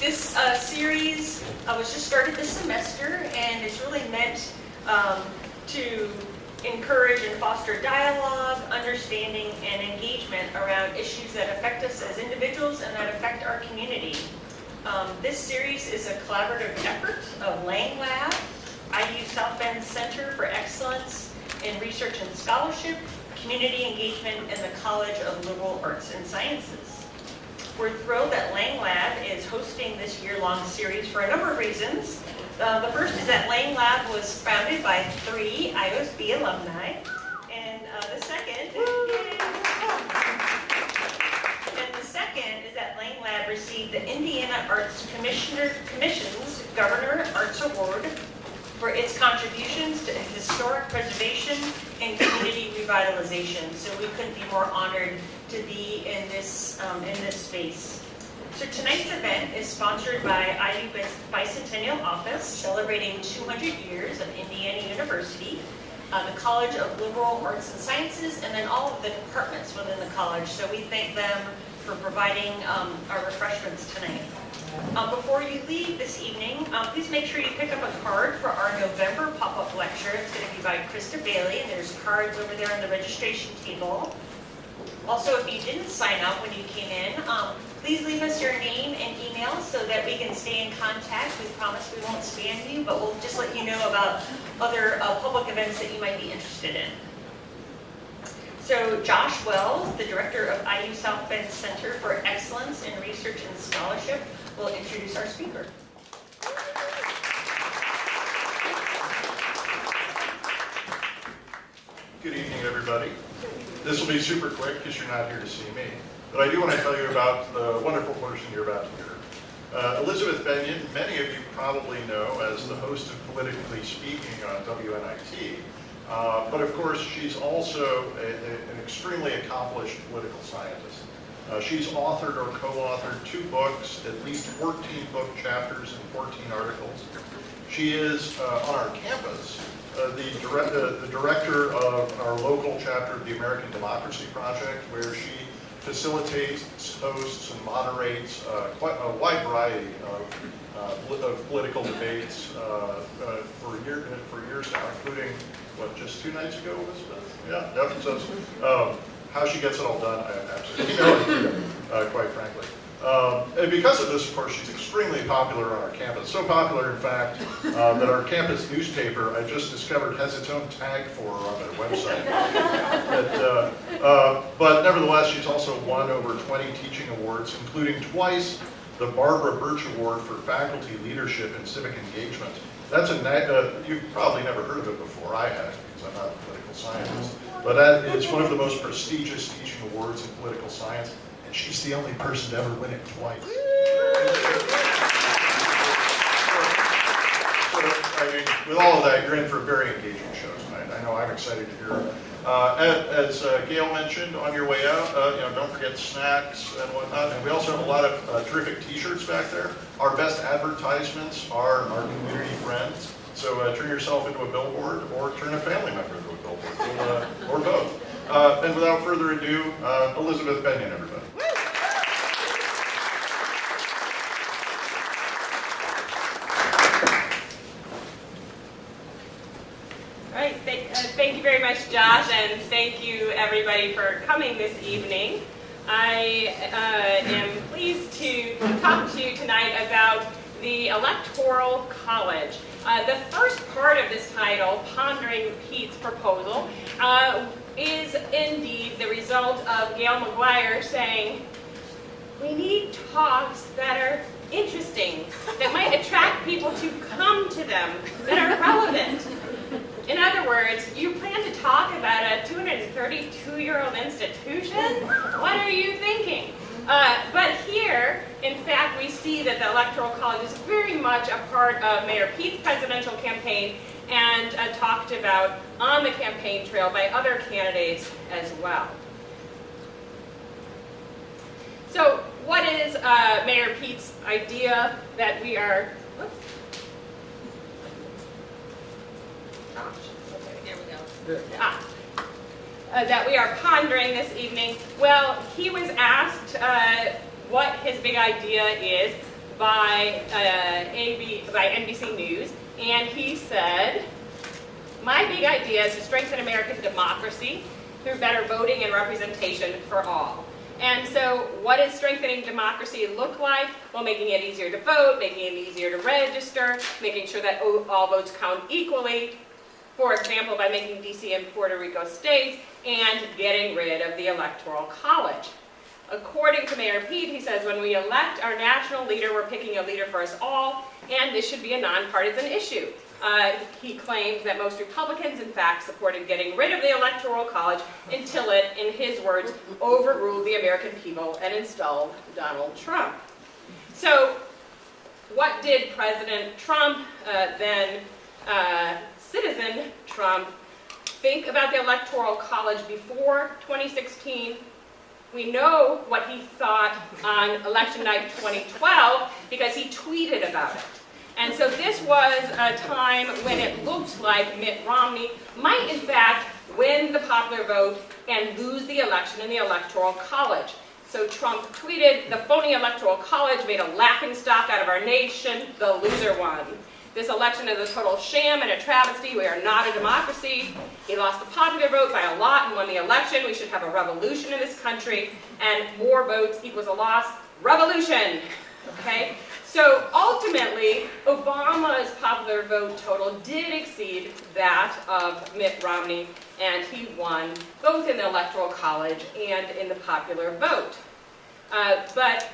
This series was just started this semester, and it's really meant to encourage and foster dialogue, understanding, and engagement around issues that affect us as individuals and that affect our community. This series is a collaborative effort of Lang Lab, IU South Bend Center for Excellence in Research and Scholarship, Community Engagement, and the College of Liberal Arts and Sciences. We're thrilled that Lang Lab is hosting this year-long series for a number of reasons. The first is that Lang Lab was founded by 3 IOSB alumni, and the second is that Lang Lab received the Indiana Arts Commission's Governor Arts Award for its contributions to historic preservation and community revitalization. So we couldn't be more honored to be in this space. So tonight's event is sponsored by IU Bicentennial Office, celebrating 200 years of Indiana University, the College of Liberal Arts and Sciences, and then all of the departments within the college. So we thank them for providing our refreshments tonight. Before you leave this evening, please make sure you pick up a card for our November pop-up lecture. It's going to be by Krista Bailey, and there's cards over there on the registration table. Also, if you didn't sign up when you came in, please leave us your name and email so that we can stay in contact. We promise we won't spam you, but we'll just let you know about other public events that you might be interested in. So Josh Wells, the director of IU South Bend Center for Excellence in Research and Scholarship, will introduce our speaker. Good evening, everybody. This will be super quick because you're not here to see me. But I do want to tell you about the wonderful person you're about to hear. Elizabeth Bennion, many of you probably know as the host of Politically Speaking on WNIT. But of course, she's also an extremely accomplished political scientist. She's authored or co-authored 2 books, at least 14 book chapters and 14 articles. She is on our campus the director of our local chapter of the American Democracy Project, where she facilitates, hosts, and moderates quite a wide variety of political debates for years now, including, what, just 2 nights ago, Elizabeth? Yeah, so how she gets it all done, I have absolutely no idea, quite frankly. And because of this, of course, she's extremely popular on our campus. So popular, in fact, that our campus newspaper, I just discovered, has its own tag for her on their website. But nevertheless, she's also won over 20 teaching awards, including twice the Barbara Birch Award for Faculty Leadership and Civic Engagement. That's you've probably never heard of it before. I have, because I'm not a political scientist. But it's one of the most prestigious teaching awards in political science. She's the only person to ever win it twice. So, I mean, with all of that, you're in for a very engaging show tonight. I know I'm excited to hear it. As Gail mentioned on your way out, don't forget snacks and whatnot. And we also have a lot of terrific T-shirts back there. Our best advertisements are our community friends. So turn yourself into a billboard, or turn a family member into a billboard, or both. And without further ado, Elizabeth Bennion, everybody. All right, thank you very much, Josh, and thank you everybody for coming this evening. I am pleased to talk to you tonight about the Electoral College. The first part of this title, Pondering Pete's Proposal, is indeed the result of Gail McGuire saying, we need talks that are interesting, that might attract people to come to them, that are relevant. In other words, you plan to talk about a 232-year-old institution? What are you thinking? But here, in fact, we see that the Electoral College is very much a part of Mayor Pete's presidential campaign and talked about on the campaign trail by other candidates as well. So what is Mayor Pete's idea that we are... There we go. That we are pondering this evening? Well, he was asked what his big idea is by NBC News, and he said, "My big idea is to strengthen American democracy through better voting and representation for all." And so what does strengthening democracy look like? Well, making it easier to vote, making it easier to register, making sure that all votes count equally, for example, by making DC and Puerto Rico states, and getting rid of the Electoral College. According to Mayor Pete, he says, when we elect our national leader, we're picking a leader for us all, and this should be a nonpartisan issue. He claims that most Republicans, in fact, supported getting rid of the Electoral College until it, in his words, overruled the American people and installed Donald Trump. So what did President Trump, then citizen Trump, think about the Electoral College before 2016? We know what he thought on election night 2012 because he tweeted about it. And so this was a time when it looked like Mitt Romney might in fact win the popular vote and lose the election in the Electoral College. So Trump tweeted, "The phony Electoral College made a laughingstock out of our nation. The loser won. This election is a total sham and a travesty. We are not a democracy. He lost the popular vote by a lot and won the election. We should have a revolution in this country, and more votes equals a loss. Revolution." Okay? So ultimately, Obama's popular vote total did exceed that of Mitt Romney, and he won both in the Electoral College and in the popular vote. But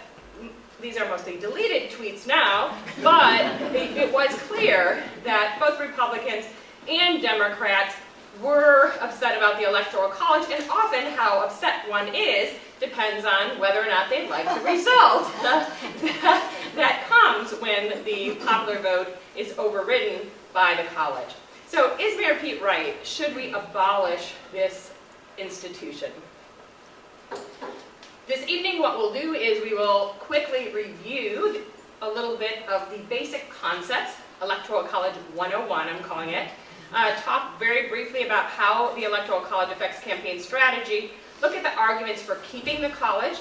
these are mostly deleted tweets now, but it was clear that both Republicans and Democrats were upset about the Electoral College, and often how upset one is depends on whether or not they like the result that comes when the popular vote is overridden by the college. So is Mayor Pete right? Should we abolish this institution? This evening what we'll do is we will quickly review a little bit of the basic concepts, Electoral College 101 I'm calling it, talk very briefly about how the Electoral College affects campaign strategy, look at the arguments for keeping the college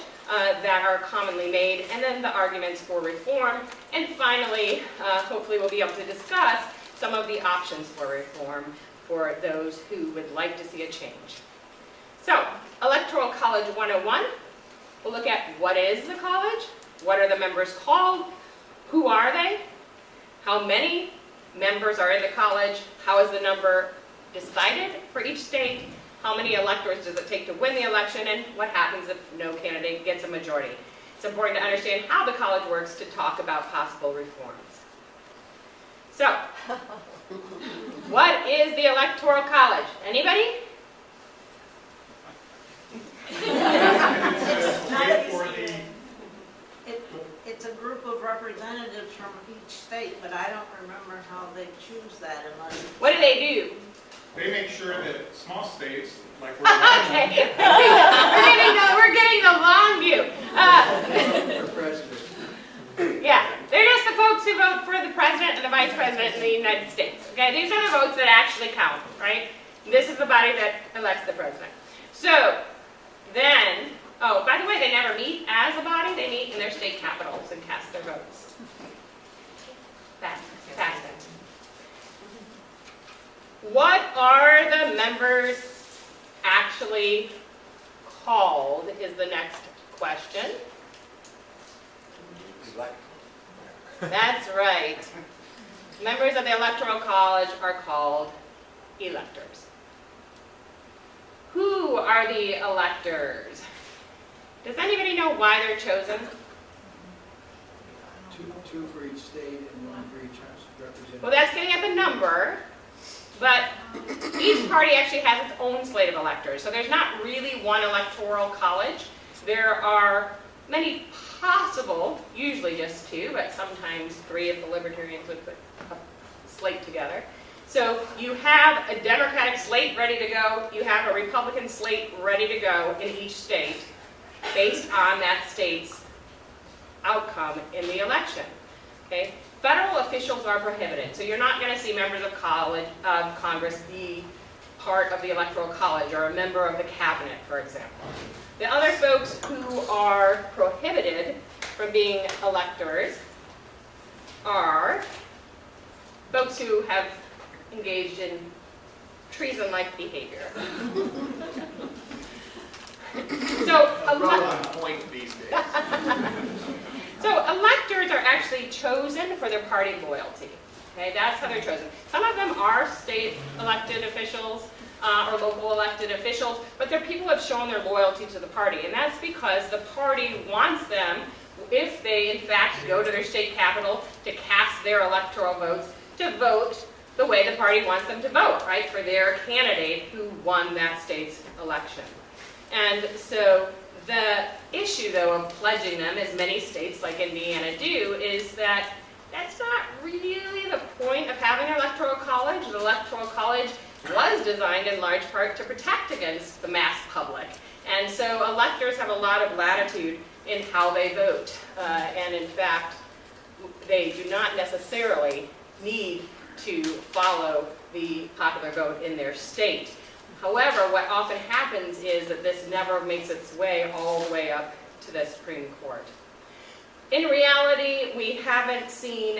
that are commonly made, and then the arguments for reform, and finally, hopefully we'll be able to discuss some of the options for reform for those who would like to see a change. So, Electoral College 101, we'll look at what is the college, what are the members called, who are they, how many members are in the college, how is the number decided for each state, how many electors does it take to win the election, and what happens if no candidate gets a majority. It's important to understand how the college works to talk about possible reforms. So, what is the Electoral College? Anybody? It's a group of representatives from each state, but I don't remember how they choose that unless. What do they do? They make sure that small states, like Okay, we're getting the long view. Yeah, they're just the folks who vote for the president and the vice president in the United States. Okay, these are the votes that actually count, right? This is the body that elects the president. So, then, oh, by the way, they never meet as a body. They meet in their state capitals and cast their votes. Fast. What are the members actually called is the next question. That's right. Members of the Electoral College are called electors. Who are the electors? Does anybody know why they're chosen? Two for each state and one for each house representative. Well, that's getting at the number, but each party actually has its own slate of electors. So there's not really one electoral college. There are many possible, usually just two, but sometimes three if the Libertarians would put a slate together. So you have a Democratic slate ready to go. You have a Republican slate ready to go in each state based on that state's outcome in the election. Okay? Federal officials are prohibited, so you're not going to see members of Congress be part of the Electoral College or a member of the cabinet, for example. The other folks who are prohibited from being electors are folks who have engaged in treason-like behavior. So, Real on point these days. so electors are actually chosen for their party loyalty. Okay, that's how they're chosen. Some of them are state elected officials or local elected officials, but they're people who have shown their loyalty to the party, and that's because the party wants them, if they in fact go to their state capital to cast their electoral votes, to vote the way the party wants them to vote, right, for their candidate who won that state's election. And so the issue, though, of pledging them, as many states like Indiana do, is that that's not really the point of having an electoral college. The electoral college was designed in large part to protect against the mass public. And so electors have a lot of latitude in how they vote. And in fact, they do not necessarily need to follow the popular vote in their state. However, what often happens is that this never makes its way all the way up to the Supreme Court. In reality, we haven't seen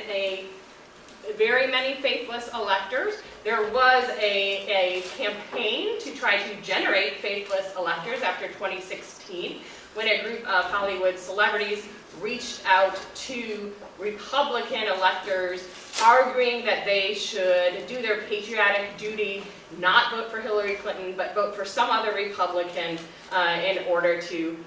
very many faithless electors. There was a campaign to try to generate faithless electors after 2016, when a group of Hollywood celebrities reached out to Republican electors, arguing that they should do their patriotic duty, not vote for Hillary Clinton, but vote for some other Republican in order to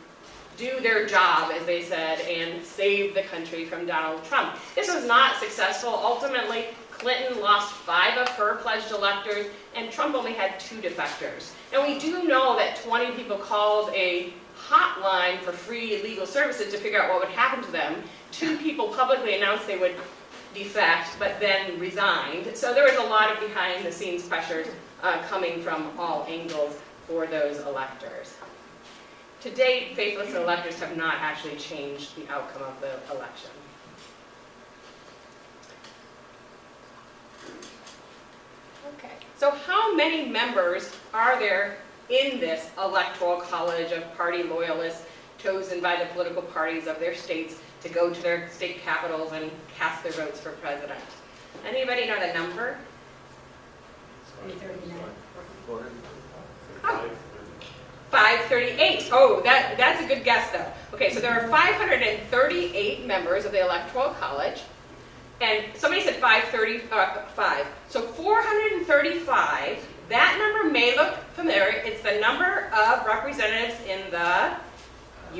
do their job, as they said, and save the country from Donald Trump. This was not successful. Ultimately, Clinton lost 5 of her pledged electors, and Trump only had 2 defectors. And we do know that 20 people called a hotline for free legal services to figure out what would happen to them. 2 people publicly announced they would defect, but then resigned. So there was a lot of behind-the-scenes pressures coming from all angles for those electors. To date, faithless electors have not actually changed the outcome of the election. Okay, so how many members are there in this electoral college of party loyalists chosen by the political parties of their states to go to their state capitals and cast their votes for president? Anybody know the number? 538. Oh, that's a good guess, though. Okay, so there are 538 members of the Electoral College, and somebody said 535. So 435, that number may look familiar. It's the number of representatives in the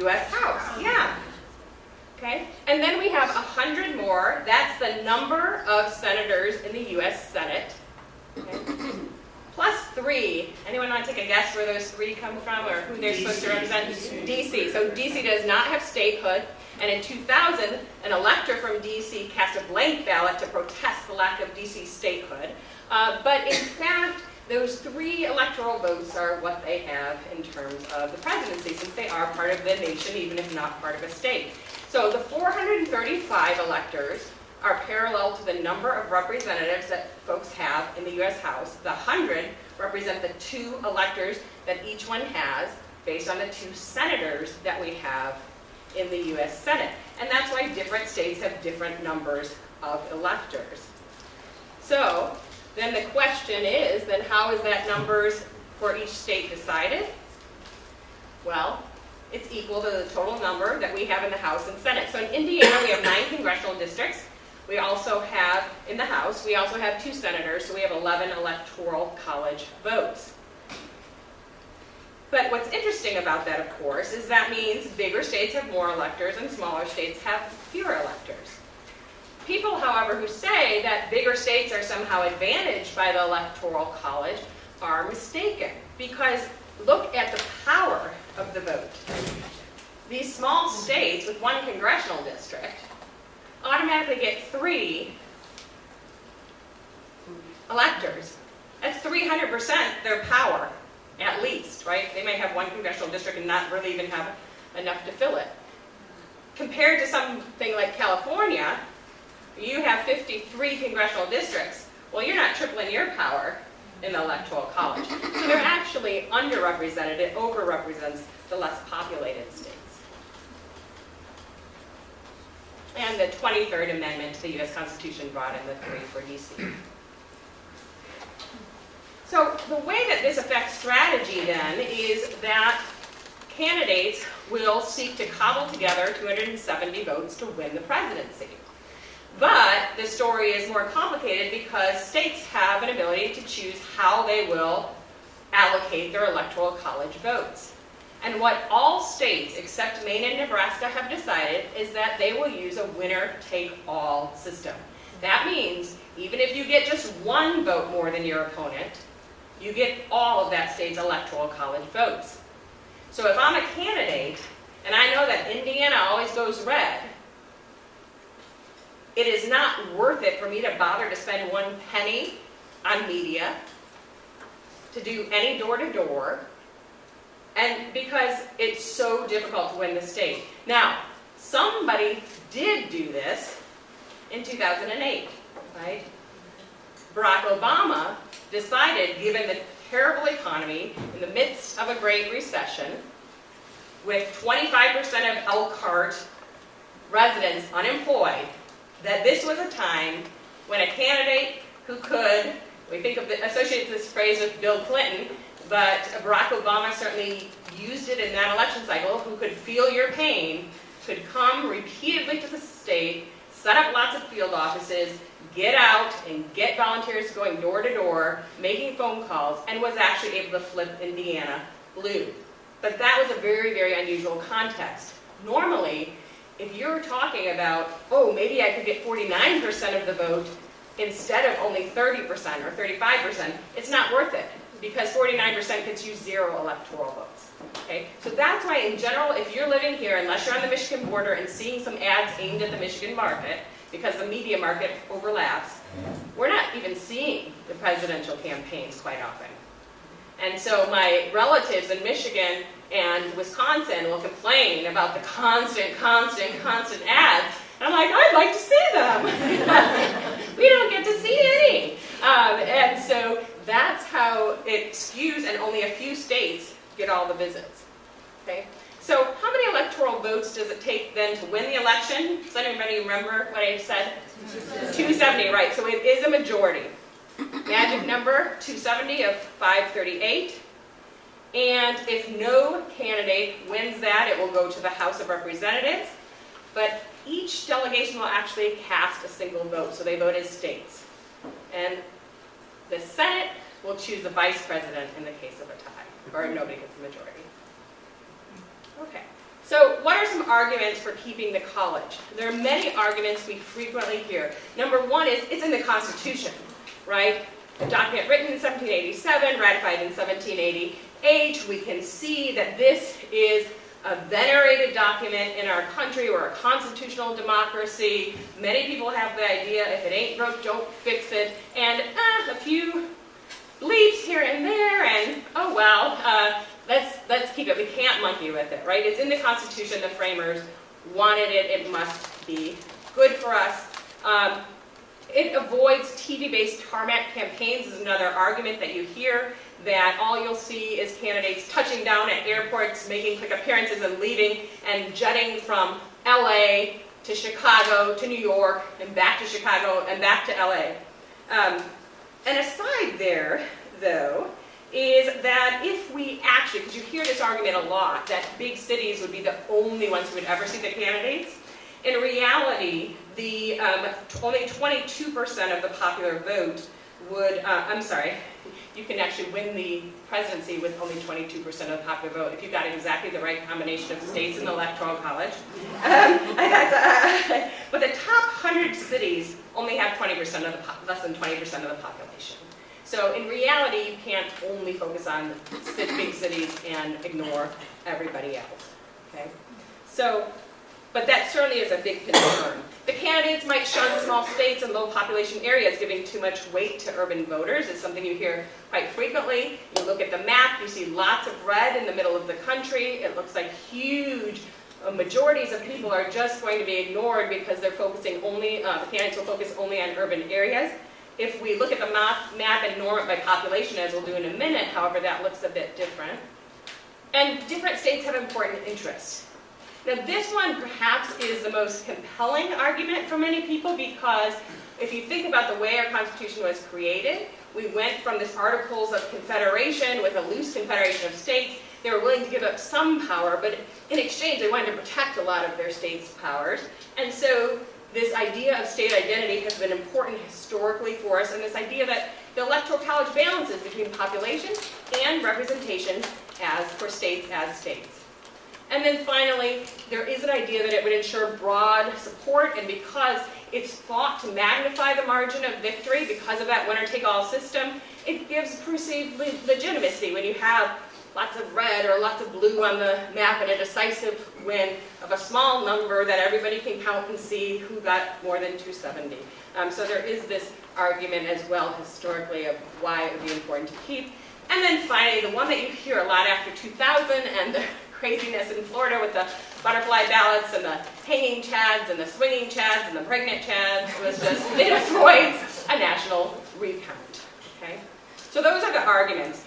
U.S. House. Yeah. Okay, and then we have 100 more. That's the number of senators in the U.S. Senate. Okay. Plus 3. Anyone want to take a guess where those 3 come from, or who they're supposed to represent? D.C. So D.C. does not have statehood, and in 2000, an elector from D.C. cast a blank ballot to protest the lack of D.C. statehood. But in fact, those 3 electoral votes are what they have in terms of the presidency, since they are part of the nation, even if not part of a state. So the 435 electors are parallel to the number of representatives that folks have in the U.S. House. The 100 represent the 2 electors that each one has based on the 2 senators that we have in the U.S. Senate. And that's why different states have different numbers of electors. So then the question is, then how is that numbers for each state decided? Well, it's equal to the total number that we have in the House and Senate. So in Indiana, we have 9 congressional districts. We also have, in the House, we also have 2 senators, so we have 11 electoral college votes. But what's interesting about that, of course, is that means bigger states have more electors and smaller states have fewer electors. People, however, who say that bigger states are somehow advantaged by the electoral college are mistaken, because look at the power of the vote. These small states with 1 congressional district automatically get 3 electors. That's 300% their power, at least, right? They may have 1 congressional district and not really even have enough to fill it. Compared to something like California, you have 53 congressional districts. Well, you're not tripling your power in the Electoral College. So they're actually underrepresented. It overrepresents the less populated states. and the 23rd Amendment to the U.S. Constitution brought in the 3 for D.C. So the way that this affects strategy then is that candidates will seek to cobble together 270 votes to win the presidency. But the story is more complicated because states have an ability to choose how they will allocate their electoral college votes. And what all states except Maine and Nebraska have decided is that they will use a winner-take-all system. That means even if you get just one vote more than your opponent, you get all of that state's electoral college votes. So if I'm a candidate, and I know that Indiana always goes red, it is not worth it for me to bother to spend 1 penny on media, to do any door-to-door, and because it's so difficult to win the state. Now, somebody did do this in 2008, right? Barack Obama decided, given the terrible economy in the midst of a great recession, with 25% of Elkhart residents unemployed, that this was a time when a candidate who could, we think of associate this phrase with Bill Clinton, but Barack Obama certainly used it in that election cycle, who could feel your pain, could come repeatedly to the state, set up lots of field offices, get out and get volunteers going door to door, making phone calls, and was actually able to flip Indiana blue. But that was a very, very unusual context. Normally, if you're talking about, oh, maybe I could get 49% of the vote instead of only 30% or 35%, it's not worth it, because 49% gets you 0 electoral votes. Okay? So that's why, in general, if you're living here, unless you're on the Michigan border and seeing some ads aimed at the Michigan market, because the media market overlaps, we're not even seeing the presidential campaigns quite often. And so my relatives in Michigan and Wisconsin will complain about the constant ads. And I'm like, I'd like to see them. We don't get to see any. And so that's how it skews, and only a few states get all the visits. Okay? So how many electoral votes does it take then to win the election? Does anybody remember what I said? 270, right. So it is a majority. Magic number, 270 of 538. And if no candidate wins that, it will go to the House of Representatives. But each delegation will actually cast a single vote, so they vote as states. And the Senate will choose the vice president in the case of a tie, or nobody gets the majority. Okay, so what are some arguments for keeping the college? There are many arguments we frequently hear. Number one is, it's in the Constitution, right? A document written in 1787, ratified in 1788. We can see that this is a venerated document in our country. We're a constitutional democracy. Many people have the idea, if it ain't broke, don't fix it. And a few bleeps here and there, and oh well, let's keep it. We can't monkey with it, right? It's in the Constitution. The framers wanted it. It must be good for us. It avoids TV-based tarmac campaigns is another argument that you hear, that all you'll see is candidates touching down at airports, making quick appearances and leaving, and jetting from LA to Chicago to New York, and back to Chicago, and back to LA. And aside there, though, is that if we actually, because you hear this argument a lot, that big cities would be the only ones who would ever see the candidates. In reality, the only 22% of the popular vote would, you can actually win the presidency with only 22% of the popular vote if you've got exactly the right combination of states in the Electoral College. But the top 100 cities only have 20% of less than 20% of the population. So in reality, you can't only focus on big cities and ignore everybody else. Okay? So, but that certainly is a big concern. The candidates might shun small states and low population areas, giving too much weight to urban voters. It's something you hear quite frequently. You look at the map, you see lots of red in the middle of the country. It looks like huge majorities of people are just going to be ignored because they're focusing only, the candidates will focus only on urban areas. If we look at the map and norm it by population, as we'll do in a minute, however, that looks a bit different. And different states have important interests. Now this one perhaps is the most compelling argument for many people, because if you think about the way our Constitution was created, we went from this Articles of Confederation with a loose confederation of states. They were willing to give up some power, but in exchange they wanted to protect a lot of their states' powers. And so this idea of state identity has been important historically for us, and this idea that the Electoral College balances between population and representation as for states as states. And then finally, there is an idea that it would ensure broad support, and because it's thought to magnify the margin of victory because of that winner-take-all system, it gives perceived legitimacy when you have lots of red or lots of blue on the map and a decisive win of a small number that everybody can count and see who got more than 270. So there is this argument as well historically of why it would be important to keep. And then finally, the one that you hear a lot after 2000 and the craziness in Florida with the butterfly ballots and the hanging chads and the swinging chads and the pregnant chads was just, it avoids a national recount. Okay? So those are the arguments.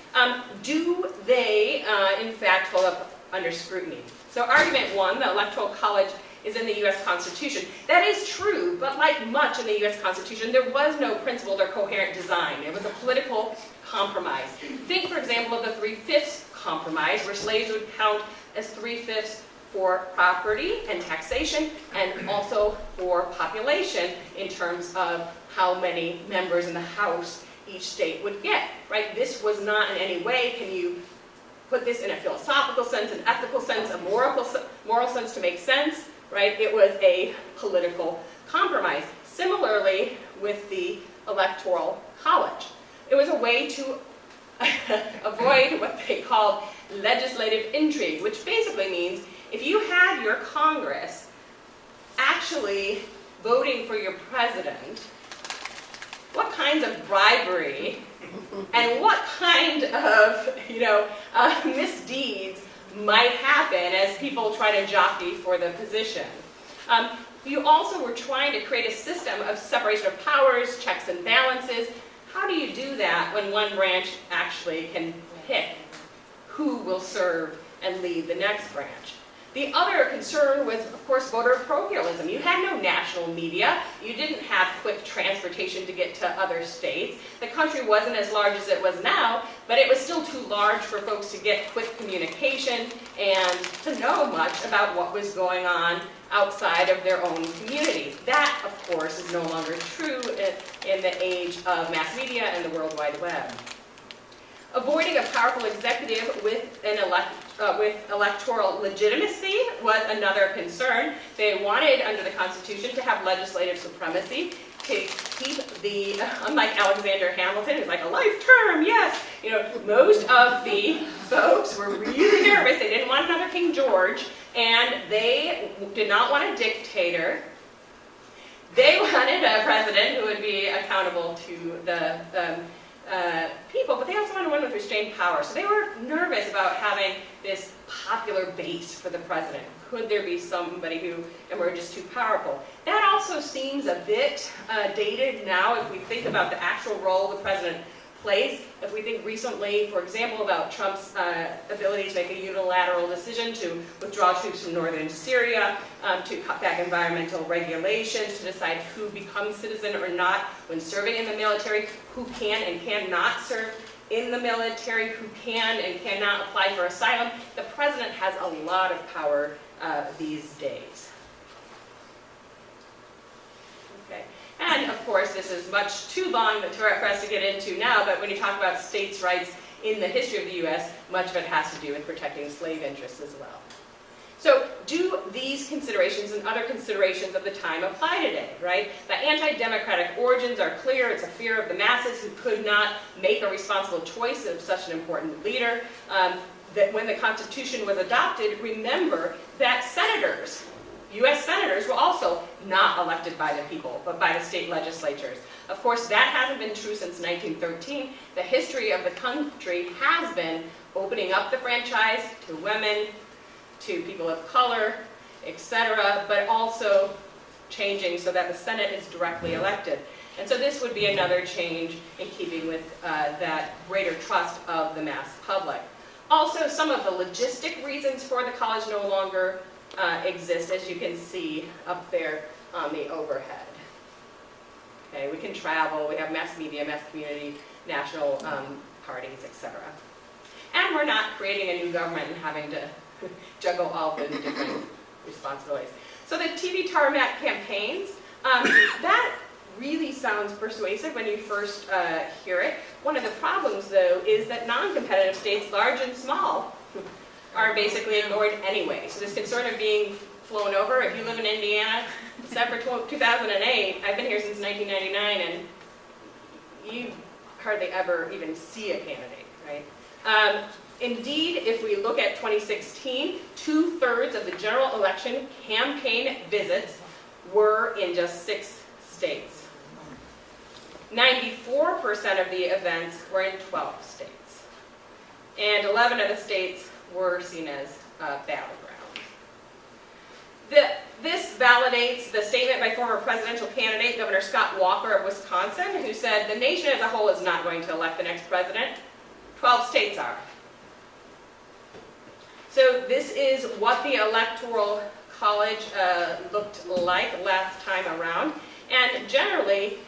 Do they, in fact, hold up under scrutiny? So argument one, the Electoral College is in the U.S. Constitution. That is true, but like much in the U.S. Constitution, there was no principled or coherent design. It was a political compromise. Think, for example, of the 3/5 compromise, where slaves would count as 3/5 for property and taxation, and also for population in terms of how many members in the House each state would get, right? This was not in any way, can you put this in a philosophical sense, an ethical sense, a moral sense to make sense, right? It was a political compromise. Similarly with the Electoral College. It was a way to avoid what they called legislative intrigue, which basically means if you had your Congress actually voting for your president, what kinds of bribery and what kind of, misdeeds might happen as people try to jockey for the position. You also were trying to create a system of separation of powers, checks and balances. How do you do that when one branch actually can pick who will serve and lead the next branch? The other concern was, of course, voter parochialism. You had no national media. You didn't have quick transportation to get to other states. The country wasn't as large as it was now, but it was still too large for folks to get quick communication and to know much about what was going on outside of their own communities. That, of course, is no longer true in the age of mass media and the World Wide Web. Avoiding a powerful executive with electoral legitimacy was another concern. They wanted, under the Constitution, to have legislative supremacy, to keep the, unlike Alexander Hamilton, who's like a life term, yes. Most of the folks were really nervous. They didn't want another King George, and they did not want a dictator. They wanted a president who would be accountable to the people, but they also wanted one with restrained power. So they were nervous about having this popular base for the president. Could there be somebody who emerges too powerful? That also seems a bit dated now if we think about the actual role the president plays. If we think recently, for example, about Trump's ability to make a unilateral decision to withdraw troops from northern Syria, to cut back environmental regulations, to decide who becomes citizen or not when serving in the military, who can and cannot serve in the military, who can and cannot apply for asylum. The president has a lot of power these days. Okay. And of course, this is much too long for us to get into now, but when you talk about states' rights in the history of the U.S., much of it has to do with protecting slave interests as well. So do these considerations and other considerations of the time apply today, right? The anti-democratic origins are clear. It's a fear of the masses who could not make a responsible choice of such an important leader. That when the Constitution was adopted, remember that senators, U.S. senators, were also not elected by the people, but by the state legislatures. Of course, that hasn't been true since 1913. The history of the country has been opening up the franchise to women, to people of color, etc., but also changing so that the Senate is directly elected. And so this would be another change in keeping with that greater trust of the mass public. Also, some of the logistic reasons for the college no longer exist, as you can see up there on the overhead. Okay, we can travel, we have mass media, mass community, national parties, etc. And we're not creating a new government and having to juggle all the different responsibilities. So the TV tarmac campaigns, that really sounds persuasive when you first hear it. One of the problems, though, is that non-competitive states, large and small, are basically ignored anyway. So this concern of being flown over, if you live in Indiana, except for 2008, I've been here since 1999, and you hardly ever even see a candidate, right? Indeed, if we look at 2016, 2/3 of the general election campaign visits were in just 6 states. 94% of the events were in 12 states. And 11 of the states were seen as battlegrounds. This validates the statement by former presidential candidate Governor Scott Walker of Wisconsin, who said, "The nation as a whole is not going to elect the next president. 12 states are." So this is what the Electoral College looked like last time around. And generally,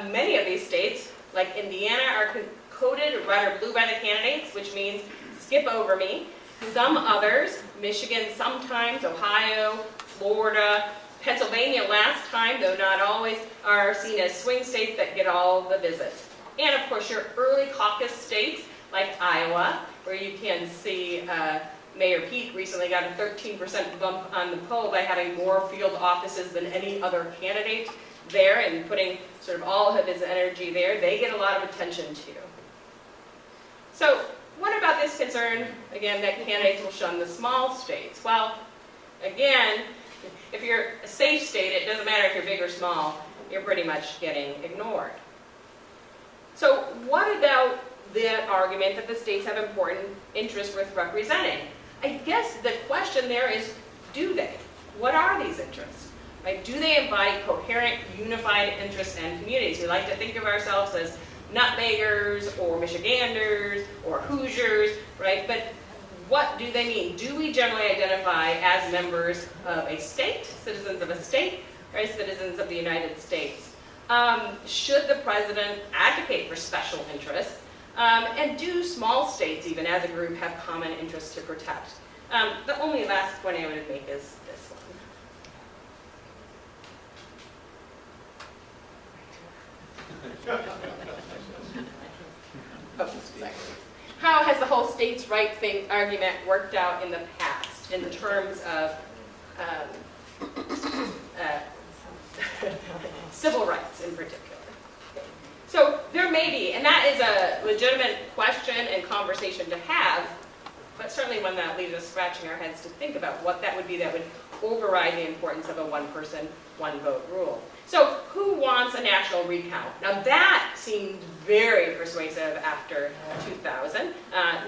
many of these states, like Indiana, are coded red or blue by the candidates, which means skip over me. Some others, Michigan sometimes, Ohio, Florida, Pennsylvania last time, though not always, are seen as swing states that get all the visits. And of course, your early caucus states, like Iowa, where you can see Mayor Pete recently got a 13% bump on the poll by having more field offices than any other candidate there and putting sort of all of his energy there. They get a lot of attention too. So what about this concern, again, that candidates will shun the small states? Well, again, if you're a safe state, it doesn't matter if you're big or small, you're pretty much getting ignored. So what about the argument that the states have important interests worth representing? I guess the question there is, do they? What are these interests? Right? Do they embody coherent, unified interests and communities? We like to think of ourselves as nutmeggers or Michiganders or Hoosiers, right? But what do they mean? Do we generally identify as members of a state, citizens of a state, right? Citizens of the United States? Should the president advocate for special interests? And do small states, even as a group, have common interests to protect? The only last point I would make is this one. Oh, sorry. How has the whole states' right thing argument worked out in the past in terms of civil rights in particular? So there may be, and that is a legitimate question and conversation to have, but certainly one that leaves us scratching our heads to think about what that would be that would override the importance of a one-person, one-vote rule. So who wants a national recount? Now that seemed very persuasive after 2000.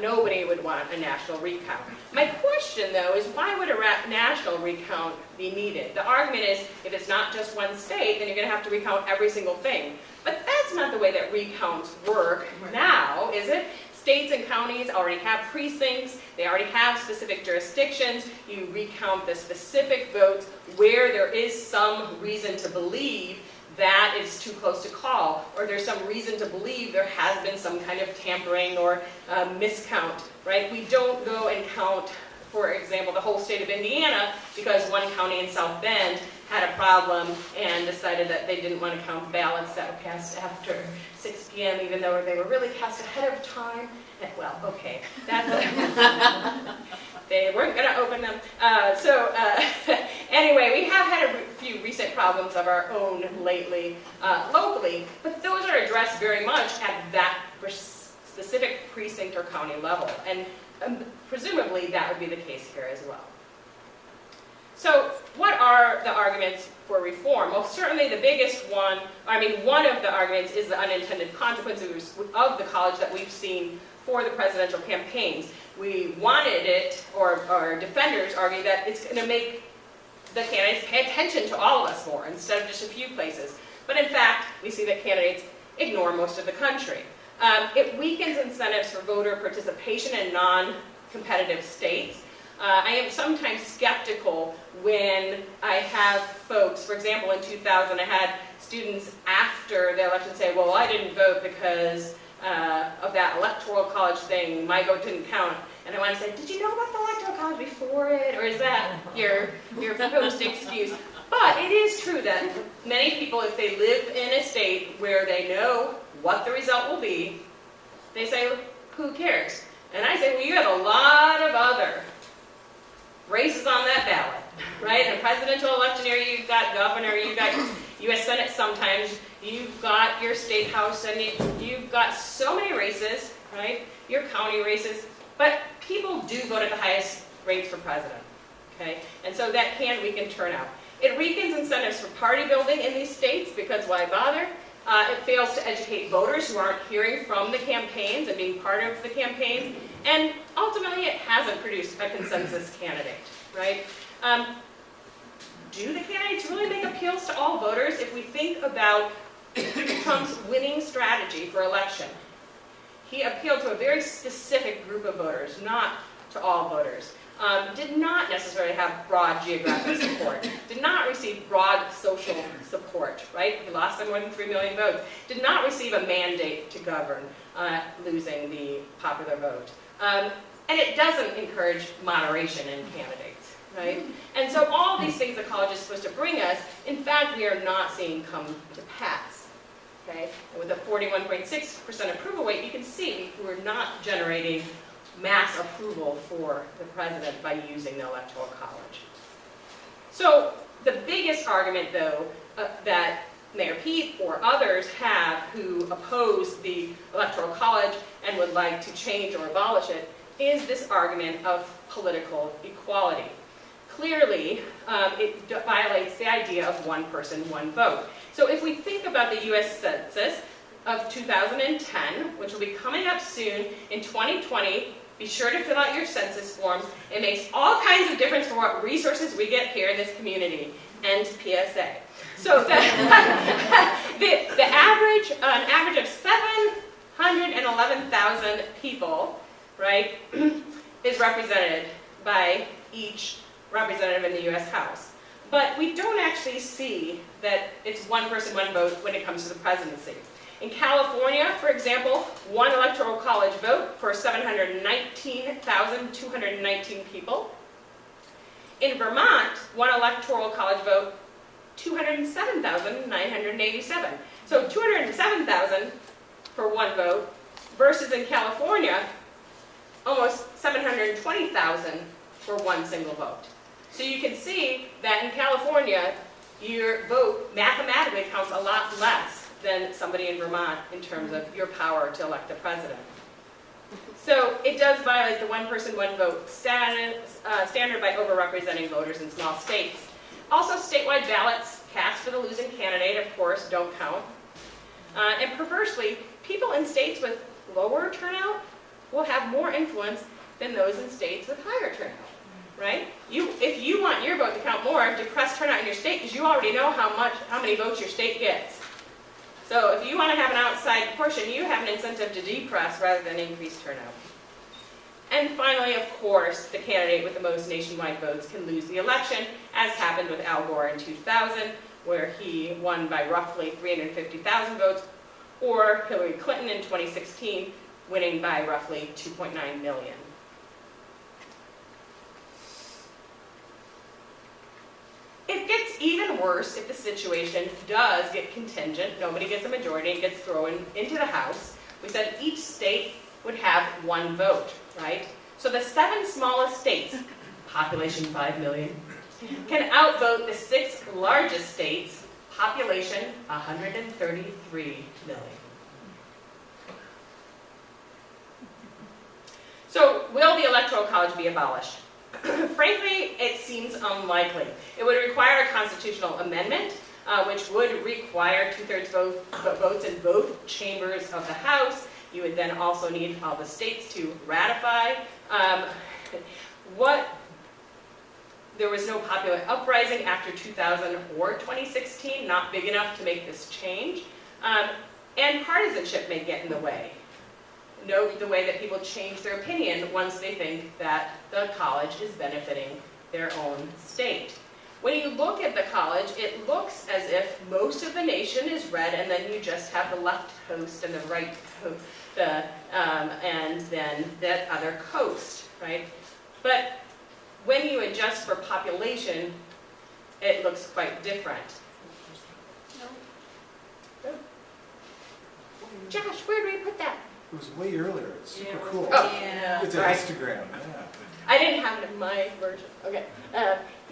Nobody would want a national recount. My question, though, is why would a national recount be needed? The argument is if it's not just one state, then you're going to have to recount every single thing. But that's not the way that recounts work now, is it? States and counties already have precincts, they already have specific jurisdictions. You recount the specific votes where there is some reason to believe that it's too close to call, or there's some reason to believe there has been some kind of tampering or miscount, right? We don't go and count, for example, the whole state of Indiana because one county in South Bend had a problem and decided that they didn't want to count ballots that were cast after 6 p.m. even though they were really cast ahead of time. And, well, okay, that's they weren't going to open them. Anyway, we have had a few recent problems of our own lately, locally, but those are addressed very much at that specific precinct or county level, and presumably that would be the case here as well. So what are the arguments for reform? Well, certainly the biggest one, one of the arguments is the unintended consequences of the college that we've seen for the presidential campaigns. We wanted it, or defenders argue that it's going to make the candidates pay attention to all of us more instead of just a few places. But in fact, we see that candidates ignore most of the country. It weakens incentives for voter participation in non-competitive states. I am sometimes skeptical when I have folks, for example, in 2000, I had students after the election say, well, I didn't vote because of that electoral college thing, my vote didn't count. And I want to say, did you know about the electoral college before it, or is that your proposed excuse? But it is true that many people, if they live in a state where they know what the result will be, they say, who cares? And I say, well, you have a lot of other races on that ballot, right? In a presidential election year, you've got governor, you've got U.S. Senate sometimes, you've got your state house, and you've got so many races, right? Your county races, but people do vote at the highest rates for president, okay? And so that can weaken turnout. It weakens incentives for party building in these states because why bother? It fails to educate voters who aren't hearing from the campaigns and being part of the campaigns, and ultimately it hasn't produced a consensus candidate, right? Do the candidates really make appeals to all voters? If we think about Trump's winning strategy for election, he appealed to a very specific group of voters, not to all voters. Did not necessarily have broad geographic support, did not receive broad social support, right? He lost by more than 3 million votes, did not receive a mandate to govern, losing the popular vote. And it doesn't encourage moderation in candidates, right? And so all these things the college is supposed to bring us, in fact, we are not seeing come to pass, okay? And with a 41.6% approval rate, you can see we're not generating mass approval for the president by using the Electoral College. So the biggest argument, though, that Mayor Pete or others have who oppose the Electoral College and would like to change or abolish it is this argument of political equality. Clearly, it violates the idea of one person, one vote. So if we think about the U.S. Census of 2010, which will be coming up soon in 2020, be sure to fill out your census forms. It makes all kinds of difference for what resources we get here in this community. End PSA. So an average of 711,000 people, right, is represented by each representative in the U.S. House. But we don't actually see that it's one person, one vote when it comes to the presidency. In California, for example, one electoral college vote for 719,219 people. In Vermont, one electoral college vote, 207,987. So 207,000 for one vote versus in California, almost 720,000 for one single vote. So you can see that in California, your vote mathematically counts a lot less than somebody in Vermont in terms of your power to elect the president. So it does violate the one person, one vote standard by overrepresenting voters in small states. Also, statewide ballots cast for the losing candidate, of course, don't count. And perversely, people in states with lower turnout will have more influence than those in states with higher turnout, right? If you want your vote to count more, depress turnout in your state because you already know how many votes your state gets. So if you want to have an outside portion, you have an incentive to depress rather than increase turnout. And finally, of course, the candidate with the most nationwide votes can lose the election, as happened with Al Gore in 2000, where he won by roughly 350,000 votes, or Hillary Clinton in 2016, winning by roughly 2.9 million. It gets even worse if the situation does get contingent. Nobody gets a majority and gets thrown into the House. We said each state would have one vote, right? So the 7 smallest states, population 5 million, can outvote the 6 largest states, population 133 million. So will the Electoral College be abolished? Frankly, it seems unlikely. It would require a constitutional amendment, which would require 2/3 votes in both chambers of the House. You would then also need all the states to ratify. There was no popular uprising after 2000 or 2016, not big enough to make this change. And partisanship may get in the way. note the way that people change their opinion once they think that the college is benefiting their own state. When you look at the college, it looks as if most of the nation is red, and then you just have the left coast and the right coast, and then that other coast, right? But when you adjust for population, it looks quite different. Josh, where do we put that? It was way earlier. It's super cool. Oh. Yeah. It's a Right. histogram. Yeah. I didn't have it in my version. Okay.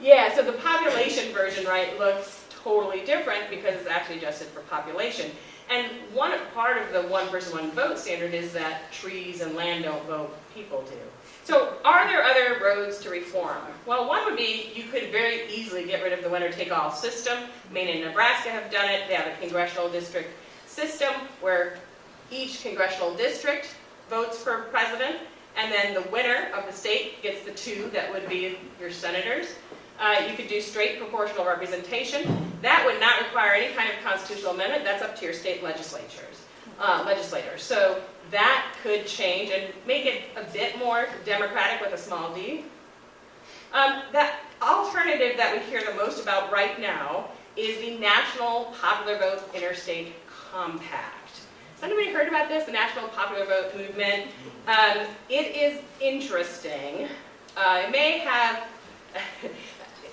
Yeah, so the population version, right, looks totally different because it's actually adjusted for population. And one part of the one person, one vote standard is that trees and land don't vote, people do. So are there other roads to reform? Well, one would be you could very easily get rid of the winner-take-all system. Maine and Nebraska have done it. They have a congressional district system where each congressional district votes for president, and then the winner of the state gets the two that would be your senators. You could do straight proportional representation. That would not require any kind of constitutional amendment. That's up to your state legislators. So that could change and make it a bit more democratic with a small d. That alternative that we hear the most about right now is the National Popular Vote Interstate Compact. Has anybody heard about this, the National Popular Vote movement? It is interesting.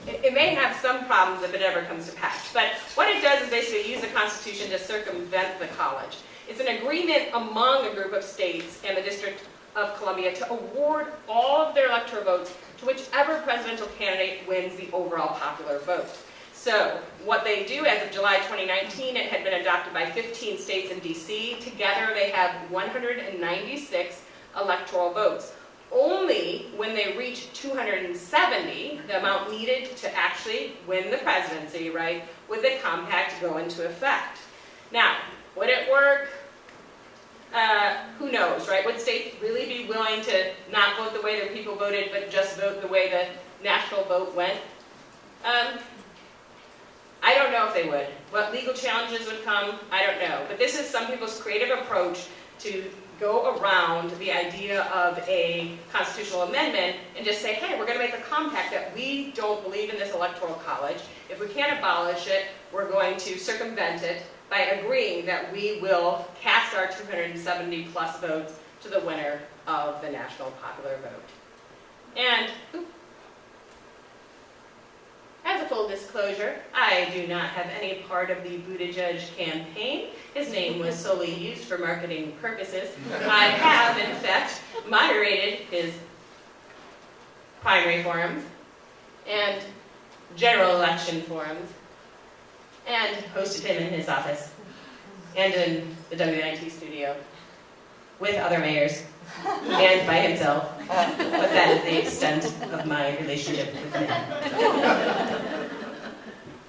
It may have some problems if it ever comes to pass. But what it does is basically use the Constitution to circumvent the college. It's an agreement among a group of states and the District of Columbia to award all of their electoral votes to whichever presidential candidate wins the overall popular vote. So what they do, as of July 2019, it had been adopted by 15 states and DC. Together they have 196 electoral votes. Only when they reach 270, the amount needed to actually win the presidency, right, would the compact go into effect. Now, would it work? Who knows, right? Would states really be willing to not vote the way their people voted, but just vote the way the national vote went? I don't know if they would. What legal challenges would come, I don't know. But this is some people's creative approach to go around the idea of a constitutional amendment and just say, hey, we're going to make a compact that we don't believe in this electoral college. If we can't abolish it, we're going to circumvent it by agreeing that we will cast our 270 plus votes to the winner of the national popular vote. And as a full disclosure, I do not have any part of the Buttigieg campaign. His name was solely used for marketing purposes. I have, in fact, moderated his primary forums and general election forums and hosted him in his office and in the WNIT studio with other mayors and by himself. But that is the extent of my relationship with him.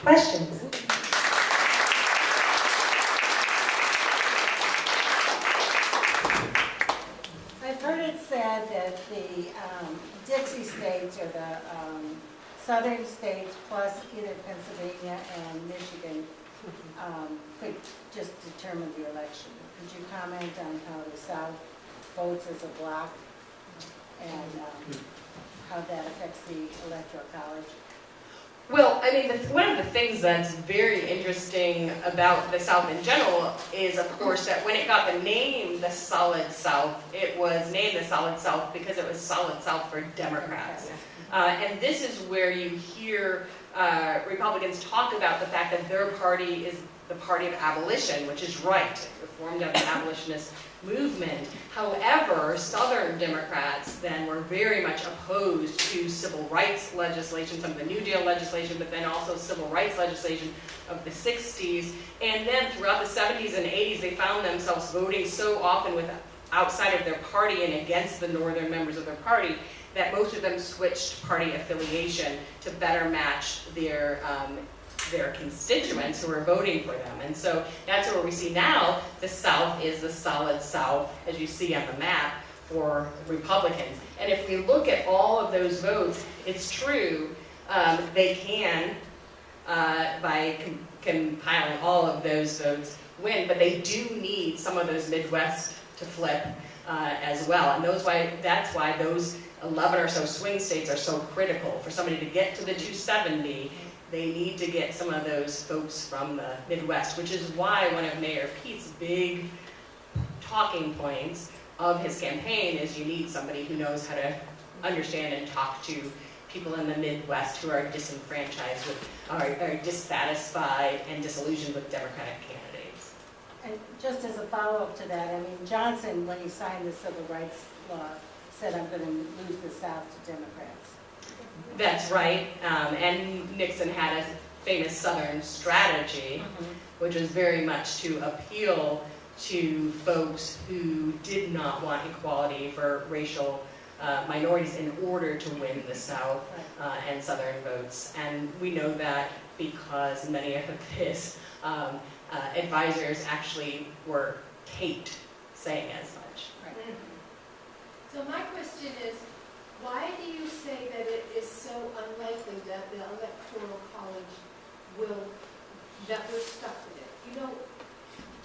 Questions? I've heard it said that the Dixie states or the southern states plus either Pennsylvania and Michigan could just determine the election. Could you comment on how the South votes as a block and how that affects the Electoral College? Well, I mean, one of the things that's very interesting about the South in general is, of course, that when it got the name the Solid South, it was named the Solid South because it was Solid South for Democrats. And this is where you hear Republicans talk about the fact that their party is the party of abolition, which is right. It formed out of the abolitionist movement. However, Southern Democrats then were very much opposed to civil rights legislation, some of the New Deal legislation, but then also civil rights legislation of the 60s. And then throughout the 70s and 80s, they found themselves voting so often with outside of their party and against the northern members of their party that most of them switched party affiliation to better match their constituents who are voting for them. And so that's where we see now the South is the Solid South, as you see on the map, for Republicans. And if we look at all of those votes, it's true, they can, by compiling all of those votes, win, but they do need some of those Midwest to flip. as well. And that's why those 11 or so swing states are so critical. For somebody to get to the 270, they need to get some of those folks from the Midwest, which is why one of Mayor Pete's big talking points of his campaign is you need somebody who knows how to understand and talk to people in the Midwest who are disenfranchised, are dissatisfied and disillusioned with Democratic candidates. And just as a follow-up to that, I mean, Johnson, when he signed the civil rights law, said, I'm going to lose the South to Democrats. That's right, and Nixon had a famous Southern strategy, which was very much to appeal to folks who did not want equality for racial minorities in order to win the South and Southern votes. And we know that because many of his advisors actually were taped saying as much. Right. So my question is, why do you say that it is so unlikely that the Electoral College that we're stuck with it? You know,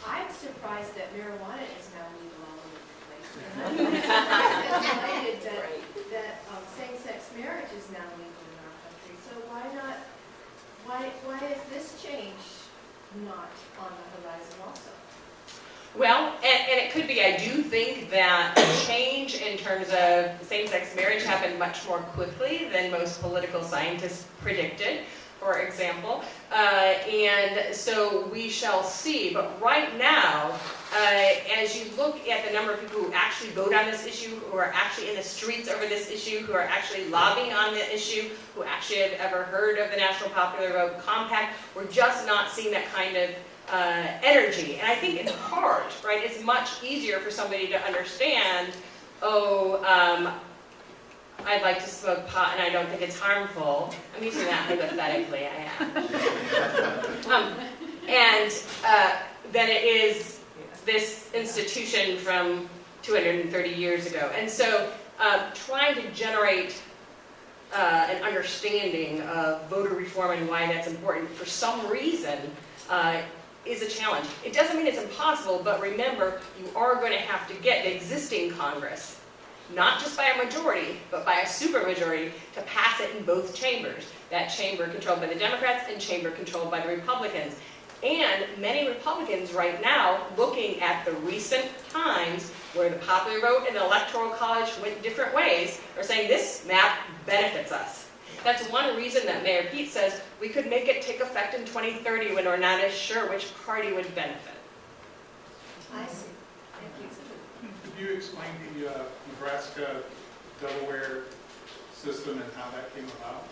I'm surprised that marijuana is now legal all over the place. And I'm delighted that same-sex marriage is now legal in our country. So why is this change not on the horizon also? Well, and it could be, I do think that the change in terms of same-sex marriage happened much more quickly than most political scientists predicted, for example. And so we shall see. But right now, as you look at the number of people who actually vote on this issue, who are actually in the streets over this issue, who are actually lobbying on the issue, who actually have ever heard of the National Popular Vote Compact, we're just not seeing that kind of energy. And I think it's hard, right? It's much easier for somebody to understand, I'd like to smoke pot and I don't think it's harmful. I'm using that hypothetically, I am. And then it is this institution from 230 years ago. And so trying to generate an understanding of voter reform and why that's important for some reason is a challenge. It doesn't mean it's impossible, but remember, you are going to have to get the existing Congress, not just by a majority, but by a supermajority, to pass it in both chambers. That chamber controlled by the Democrats and chamber controlled by the Republicans. And many Republicans right now, looking at the recent times where the popular vote and the Electoral College went different ways, are saying this map benefits us. That's one reason that Mayor Pete says we could make it take effect in 2030 when we're not as sure which party would benefit. I see. Thank you. Could you explain the Nebraska-Delaware system and how that came about?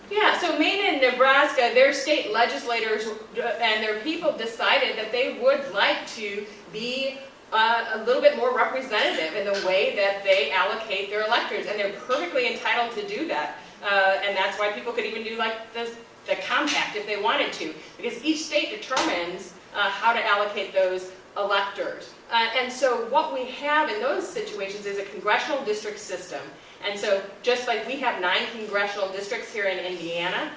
Yeah, so Maine and Nebraska, their state legislators and their people decided that they would like to be a little bit more representative in the way that they allocate their electors, and they're perfectly entitled to do that. And that's why people could even do like the compact if they wanted to, because each state determines how to allocate those electors. And so what we have in those situations is a congressional district system. And so just like we have 9 congressional districts here in Indiana,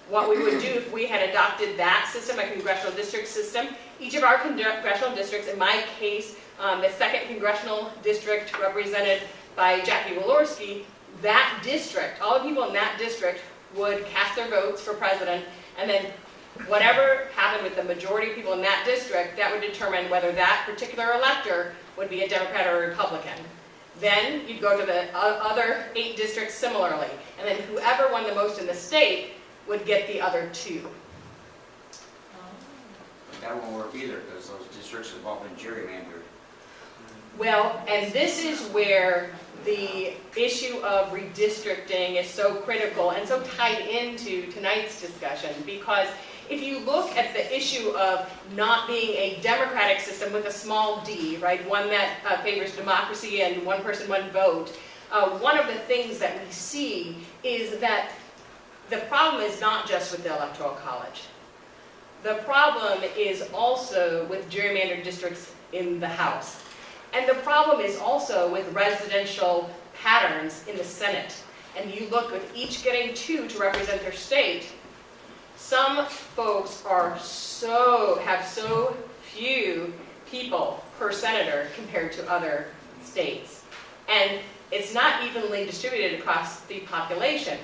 what we would do if we had adopted that system, a congressional district system, each of our congressional districts, in my case, the 2nd congressional district represented by Jackie Walorski, that district, all the people in that district would cast their votes for president, and then whatever happened with the majority of people in that district, that would determine whether that particular elector would be a Democrat or a Republican. Then you'd go to the other 8 districts similarly, and then whoever won the most in the state would get the other 2. That won't work either, because those districts have all been gerrymandered. Well, and this is where the issue of redistricting is so critical and so tied into tonight's discussion, because if you look at the issue of not being a democratic system with a small d, right, one that favors democracy and one person, one vote, one of the things that we see is that the problem is not just with the Electoral College. The problem is also with gerrymandered districts in the House. And the problem is also with residential patterns in the Senate. And you look with each getting 2 to represent their state, some folks have so few people per senator compared to other states. And it's not evenly distributed across the population.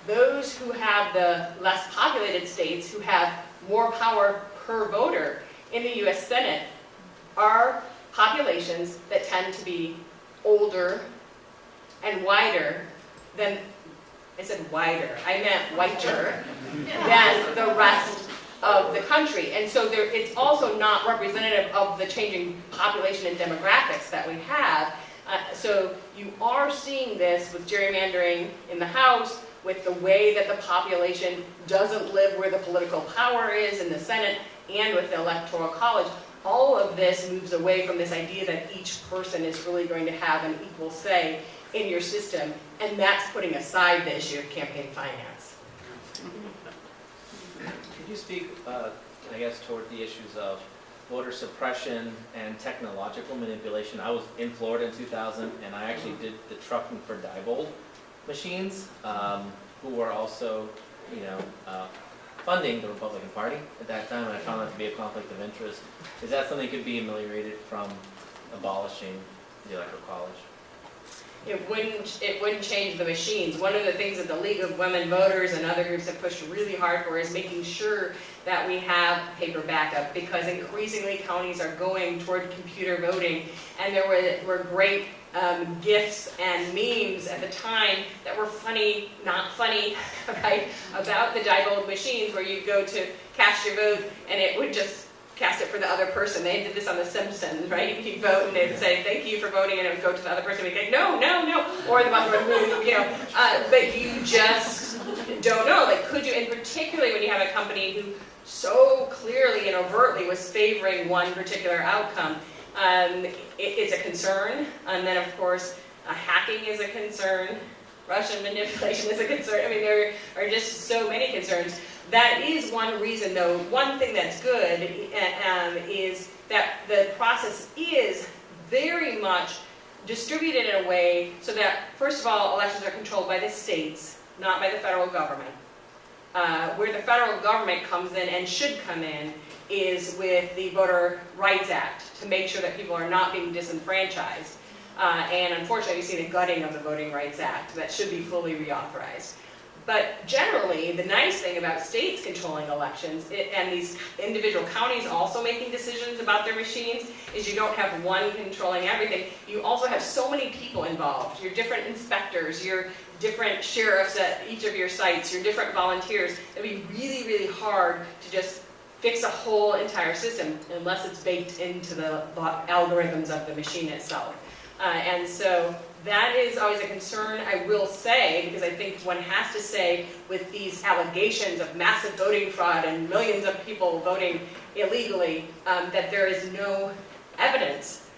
Those who have the less populated states, who have more power per voter in the US Senate, are populations that tend to be older and wider than, I said wider, I meant whiter, than the rest of the country. And so it's also not representative of the changing population and demographics that we have. So you are seeing this with gerrymandering in the House, with the way that the population doesn't live where the political power is in the Senate, and with the Electoral College. All of this moves away from this idea that each person is really going to have an equal say in your system, and that's putting aside the issue of campaign finance. Could you speak, I guess, toward the issues of voter suppression and technological manipulation? I was in Florida in 2000, and I actually did the trucking for Diebold machines, who were also, funding the Republican Party at that time, and I found that to be a conflict of interest. Is that something that could be ameliorated from abolishing the Electoral College? It wouldn't change the machines. One of the things that the League of Women Voters and other groups have pushed really hard for is making sure that we have paper backup, because increasingly counties are going toward computer voting, and there were great GIFs and memes at the time that were funny, not funny, right, about the Diebold machines, where you go to cast your vote and it would just cast it for the other person. They did this on The Simpsons, right? You vote and they'd say, thank you for voting, and it would go to the other person and be like, no, no, no, or the button would move, but you just don't know. Like, could you, and particularly when you have a company who so clearly and overtly was favoring one particular outcome, it's a concern. And then, of course, hacking is a concern. Russian manipulation is a concern. I mean, there are just so many concerns. That is one reason, though. One thing that's good is that the process is very much distributed in a way so that, first of all, elections are controlled by the states, not by the federal government. Where the federal government comes in and should come in is with the Voter Rights Act, to make sure that people are not being disenfranchised. And unfortunately, you see the gutting of the Voting Rights Act that should be fully reauthorized. But generally, the nice thing about states controlling elections, and these individual counties also making decisions about their machines, is you don't have one controlling everything. You also have so many people involved. Your different inspectors, your different sheriffs at each of your sites, your different volunteers. It'd be really, really hard to just fix a whole entire system unless it's baked into the algorithms of the machine itself. And so that is always a concern, I will say, because I think one has to say, with these allegations of massive voting fraud and millions of people voting illegally, that there is no evidence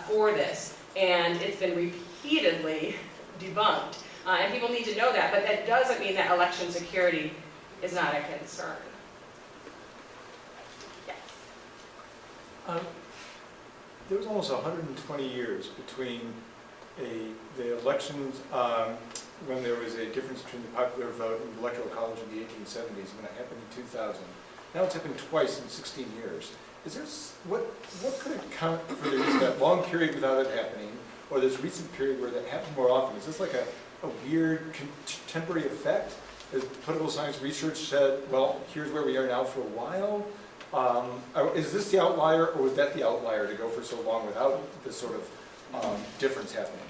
for this. And it's been repeatedly debunked. And people need to know that, but that doesn't mean that election security is not a concern. Yes. There was almost 120 years between the elections when there was a difference between the popular vote and the Electoral College in the 1870s, when it happened in 2000. Now it's happened twice in 16 years. Is there, what could account for that long period without it happening, or this recent period where that happened more often? Is this like a weird contemporary effect? As political science research said, well, here's where we are now for a while. Is this the outlier, or was that the outlier to go for so long without this sort of difference happening?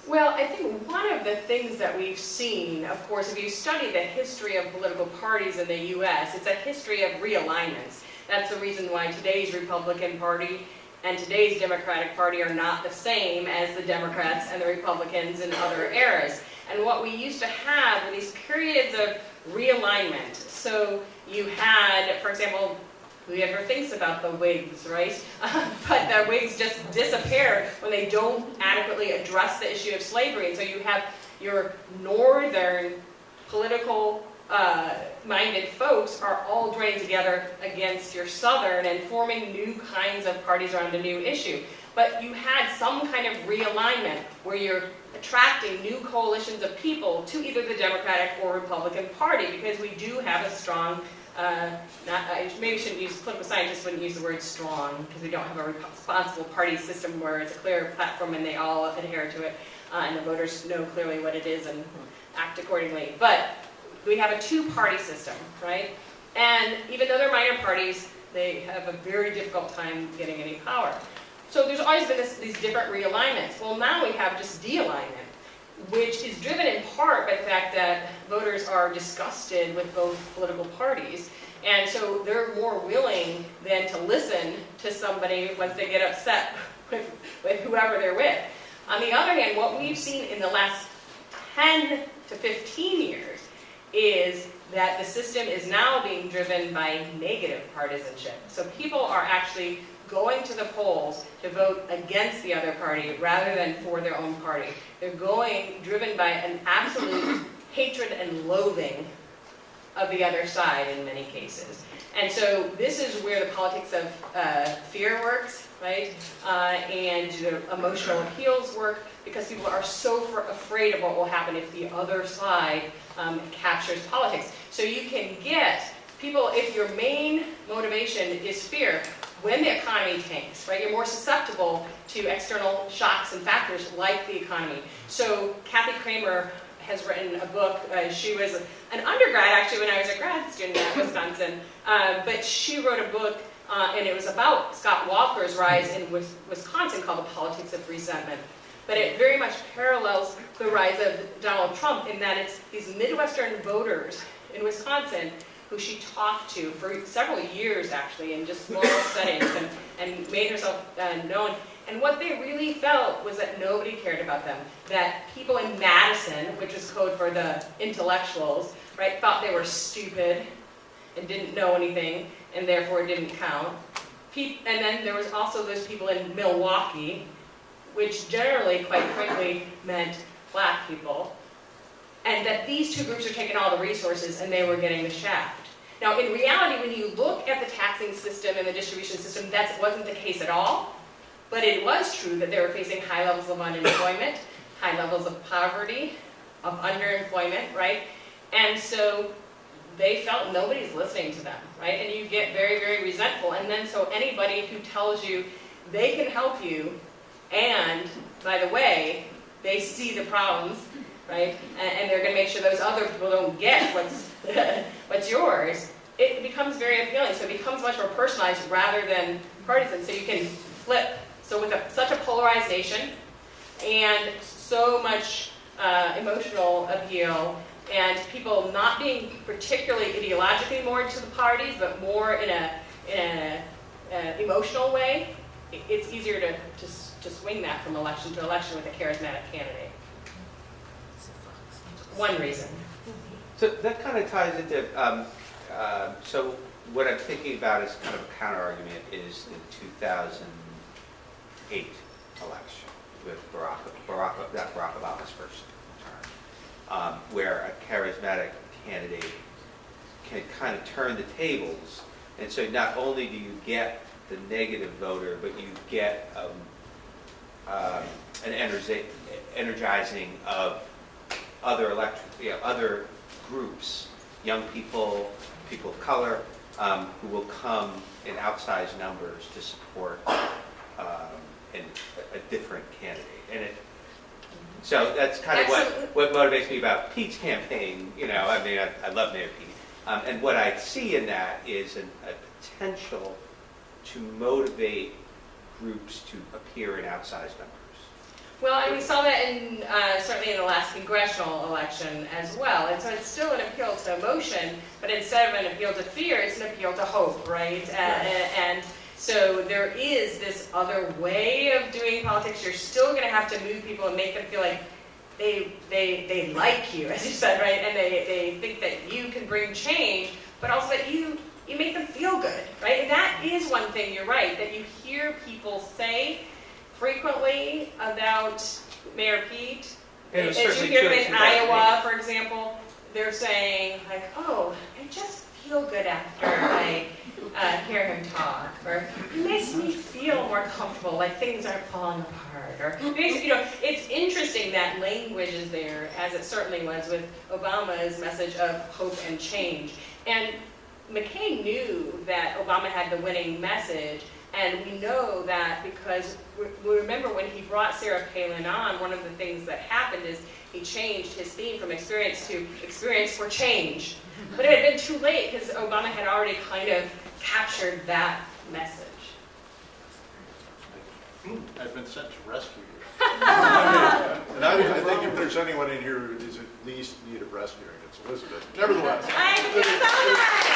Well, I think one of the things that we've seen, of course, if you study the history of political parties in the U.S., it's a history of realignments. That's the reason why today's Republican Party and today's Democratic Party are not the same as the Democrats and the Republicans in other eras. And what we used to have were these periods of realignment. So you had, for example, who ever thinks about the Whigs, right? But the Whigs just disappear when they don't adequately address the issue of slavery. And so you have your northern political minded folks are all joining together against your southern and forming new kinds of parties around a new issue. But you had some kind of realignment where you're attracting new coalitions of people to either the Democratic or Republican Party, because we do have a strong I maybe shouldn't use, political scientists wouldn't use the word strong, because we don't have a responsible party system where it's a clear platform and they all adhere to it, and the voters know clearly what it is and act accordingly. But we have a two-party system, right? And even though they're minor parties, they have a very difficult time getting any power. So there's always been these different realignments. Well, now we have just de-alignment, which is driven in part by the fact that voters are disgusted with both political parties. And so they're more willing than to listen to somebody once they get upset with whoever they're with. On the other hand, what we've seen in the last 10 to 15 years is that the system is now being driven by negative partisanship. So people are actually going to the polls to vote against the other party rather than for their own party. They're going driven by an absolute hatred and loathing of the other side in many cases. And so this is where the politics of fear works, right? And emotional appeals work, because people are so afraid of what will happen if the other side captures politics. So you can get people, if your main motivation is fear, when the economy tanks, right, you're more susceptible to external shocks and factors like the economy. So Kathy Kramer has written a book. She was an undergrad, actually, when I was a grad student at Wisconsin. But she wrote a book, and it was about Scott Walker's rise in Wisconsin, called The Politics of Resentment. But it very much parallels the rise of Donald Trump, in that it's these Midwestern voters in Wisconsin who she talked to for several years, actually, in just small settings, and made herself known. And what they really felt was that nobody cared about them. That people in Madison, which was code for the intellectuals, right, thought they were stupid and didn't know anything, and therefore didn't count. And then there was also those people in Milwaukee, which generally, quite frankly, meant black people, and that these two groups are taking all the resources and they were getting the shaft. Now, in reality, when you look at the taxing system and the distribution system, that wasn't the case at all. But it was true that they were facing high levels of unemployment, high levels of poverty, of underemployment, right? And so they felt nobody's listening to them, right? And you get very, very resentful. And then so anybody who tells you they can help you, and by the way, they see the problems, right? And they're going to make sure those other people don't get what's yours. It becomes very appealing. So it becomes much more personalized rather than partisan. So you can flip. So with such a polarized nation and so much emotional appeal, and people not being particularly ideologically more to the parties, but more in an emotional way, it's easier to swing that from election to election with a charismatic candidate. One reason. So that kind of ties into, so what I'm thinking about is kind of a counter-argument is the 2008 election with Barack Obama's first term, where a charismatic candidate can kind of turn the tables. And so not only do you get the negative voter, but you get an energizing of other other groups, young people, people of color, who will come in outsized numbers to support a different candidate. So that's kind of what motivates me about Pete's campaign. You know, I mean, I love Mayor Pete. And what I see in that is a potential to motivate groups to appear in outsized numbers. Well, and we saw that in certainly in the last congressional election as well. And so it's still an appeal to emotion, but instead of an appeal to fear, it's an appeal to hope, right? And so there is this other way of doing politics. You're still going to have to move people and make them feel like they like you, as you said, right? And they think that you can bring change, but also that you make them feel good, right? And that is one thing, you're right, that you hear people say frequently about Mayor Pete. As you hear them in Iowa, for example, they're saying, like, oh, I just feel good after I hear him talk, or it makes me feel more comfortable, like things aren't falling apart, or it's interesting that language is there, as it certainly was with Obama's message of hope and change. And McCain knew that Obama had the winning message, and we know that because we remember when he brought Sarah Palin on, one of the things that happened is he changed his theme from experience to experience for change. But it had been too late because Obama had already kind of captured that message. I've been sent to rescue you. And I think if there's anyone in here who is at least need of rescuing, it's Elizabeth. Nevertheless. Thank you so much.